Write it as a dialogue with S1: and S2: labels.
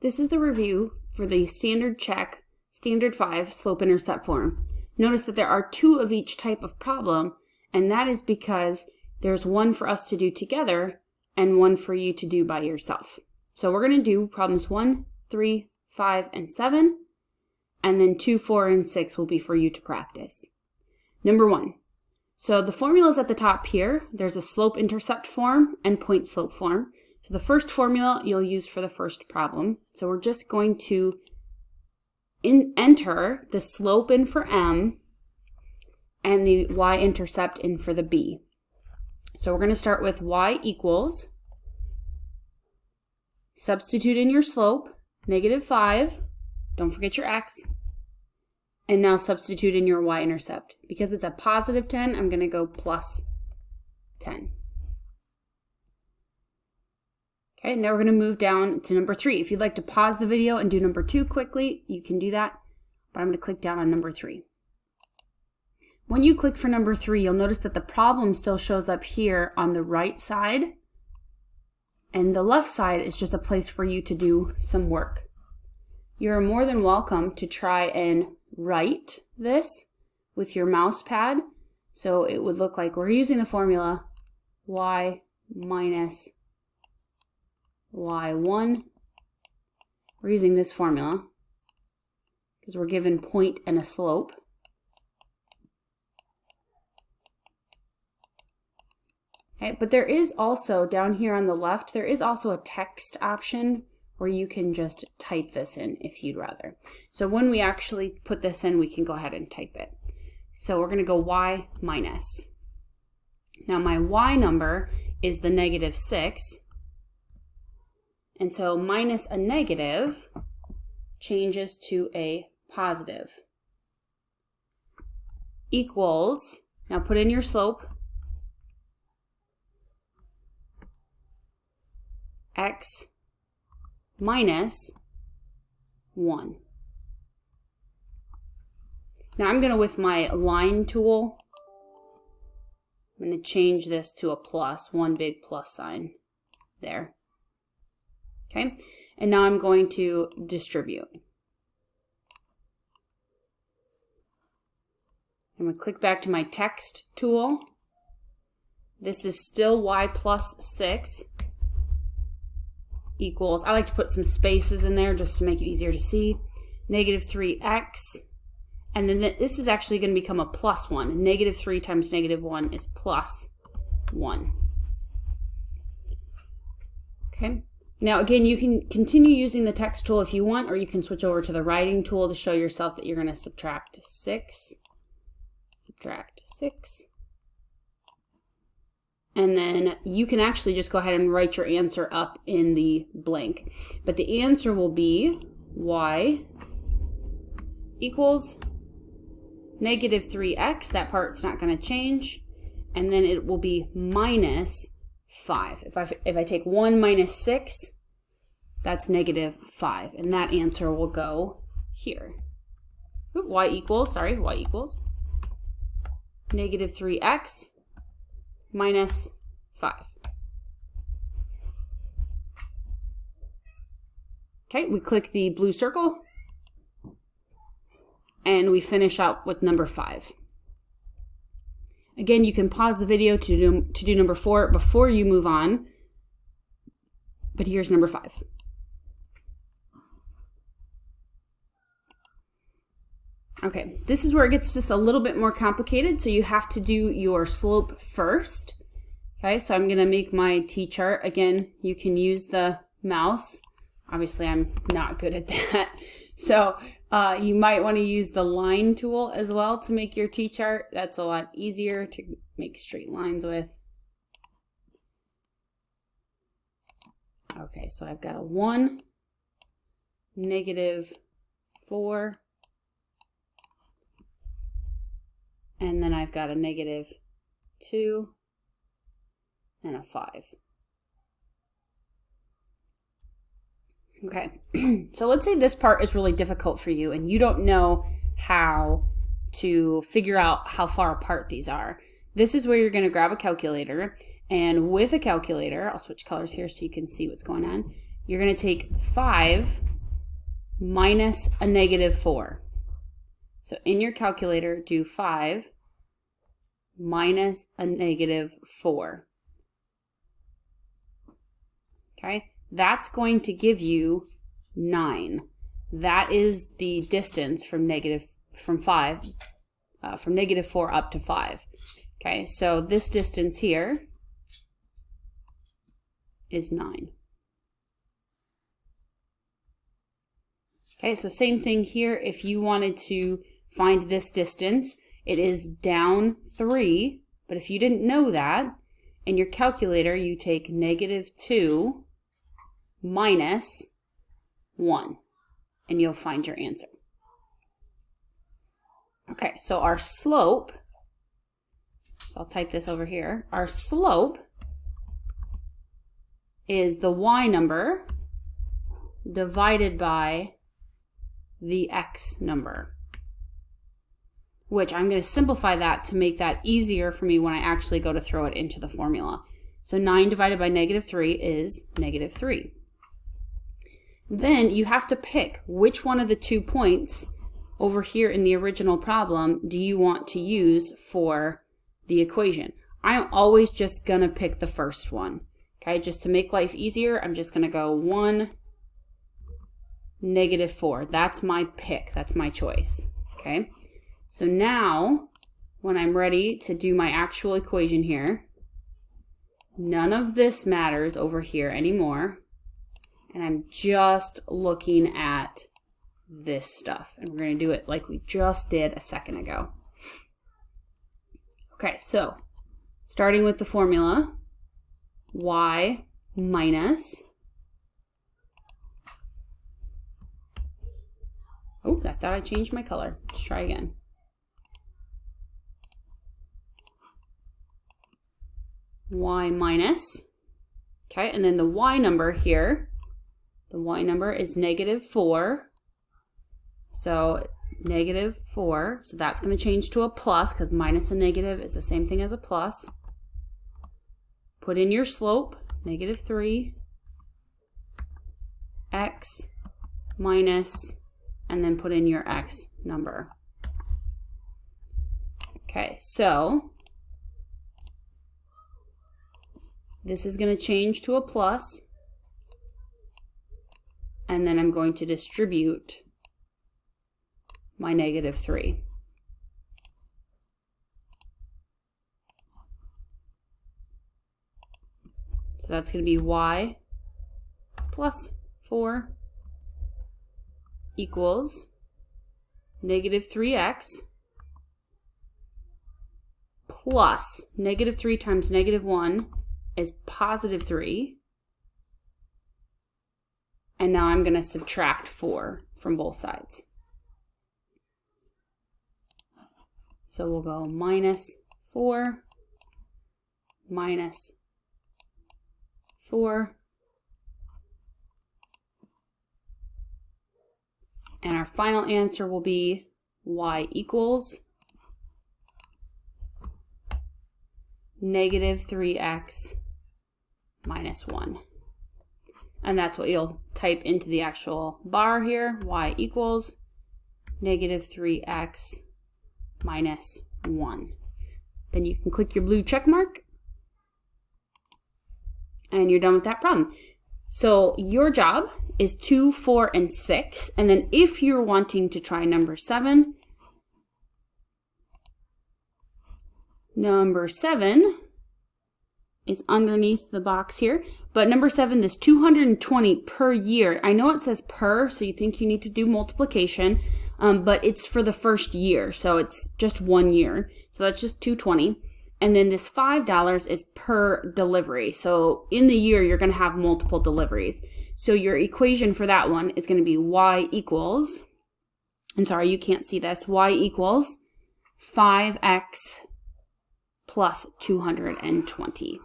S1: This is the review for the standard check, standard 5 slope-intercept form. Notice that there are 2 of each type of problem, and that is because there's one for us to do together and one for you to do by yourself. So we're going to do problems 1, 3, 5, and 7, and then 2, 4, and 6 will be for you to practice. Number 1. So the formula is at the top here. There's a slope-intercept form and point-slope form. So the first formula you'll use for the first problem. So we're just going to enter the slope in for M and the y-intercept in for the B. So we're going to start with y equals, substitute in your slope, -5, don't forget your x, and now substitute in your y-intercept. Because it's a positive 10, I'm going to go plus 10. Okay, now we're going to move down to number 3. If you'd like to pause the video and do number 2 quickly, you can do that, but I'm going to click down on number 3. When you click for number 3, you'll notice that the problem still shows up here on the right side, and the left side is just a place for you to do some work. You're more than welcome to try and write this with your mouse pad. So it would look like we're using the formula y minus y1. We're using this formula because we're given point and a slope. Okay, but there is also, down here on the left, there is also a text option where you can just type this in if you'd rather. So when we actually put this in, we can go ahead and type it. So we're going to go y minus. Now my y number is the -6. And so minus a negative changes to a positive. Equals, now put in your slope, x minus 1. Now I'm going to, with my line tool, I'm going to change this to a plus, one big plus sign there. Okay, and now I'm going to distribute. I'm going to click back to my text tool. This is still y plus 6 equals, I like to put some spaces in there just to make it easier to see, -3x, and then this is actually going to become a plus 1. -3 times -1 is plus 1. Okay. Now again, you can continue using the text tool if you want, or you can switch over to the writing tool to show yourself that you're going to subtract 6, and then you can actually just go ahead and write your answer up in the blank. But the answer will be y equals -3x, that part's not going to change, and then it will be minus 5. If I take 1 minus 6, that's -5, and that answer will go here. Ooh, y equals -3x minus 5. Okay, we click the blue circle, and we finish up with number 5. Again, you can pause the video to do number 4 before you move on, but here's number 5. Okay, this is where it gets just a little bit more complicated, so you have to do your slope first. Okay, so I'm going to make my T-chart. Again, you can use the mouse. Obviously, I'm not good at that. So you might want to use the line tool as well to make your T-chart. That's a lot easier to make straight lines with. Okay, so I've got a 1, -4, and then I've got a -2 and a 5. Okay, so let's say this part is really difficult for you and you don't know how to figure out how far apart these are. This is where you're going to grab a calculator, and with a calculator, I'll switch colors here so you can see what's going on. You're going to take 5 minus a negative 4. So in your calculator, do 5 minus a negative 4. Okay, that's going to give you 9. That is the distance from negative 4 up to 5. Okay, so this distance here is 9. Okay, so same thing here. If you wanted to find this distance, it is down 3, but if you didn't know that, in your calculator you take negative 2 minus 1, and you'll find your answer. Okay, so our slope, so I'll type this over here, our slope is the y number divided by the x number, which I'm going to simplify that to make that easier for me when I actually go to throw it into the formula. So 9 divided by negative 3 is negative 3. Then you have to pick which one of the 2 points over here in the original problem do you want to use for the equation. I'm always just going to pick the first one. Okay, just to make life easier, I'm just going to go 1, negative 4. That's my pick. That's my choice. Okay, so now when I'm ready to do my actual equation here, none of this matters over here anymore. And I'm just looking at this stuff. And we're going to do it like we just did a second ago. Okay, so starting with the formula, y minus, oh, I thought I changed my color. Let's try again. Y minus, okay, and then the y number here, the y number is negative 4. So negative 4, so that's going to change to a plus because minus and negative is the same thing as a plus. Put in your slope, negative 3, x minus, and then put in your x number. Okay, so this is going to change to a plus, and then I'm going to distribute my negative 3. So that's going to be y plus 4 equals negative 3x plus negative 3 times negative 1 is positive 3. And now I'm going to subtract 4 from both sides. So we'll go minus 4 minus 4. And our final answer will be y equals negative 3x minus 1. And that's what you'll type into the actual bar here. Y equals negative 3x minus 1. Then you can click your blue check mark and you're done with that problem. So your job is 2, 4, and 6. And then if you're wanting to try number 7, number 7 is underneath the box here. But number 7 is 220 per year. I know it says per, so you think you need to do multiplication, but it's for the first year. So it's just 1 year. So that's just 220. And then this $5 is per delivery. So in the year, you're going to have multiple deliveries. So your equation for that one is going to be y equals, and sorry, you can't see this, y equals 5x plus 220.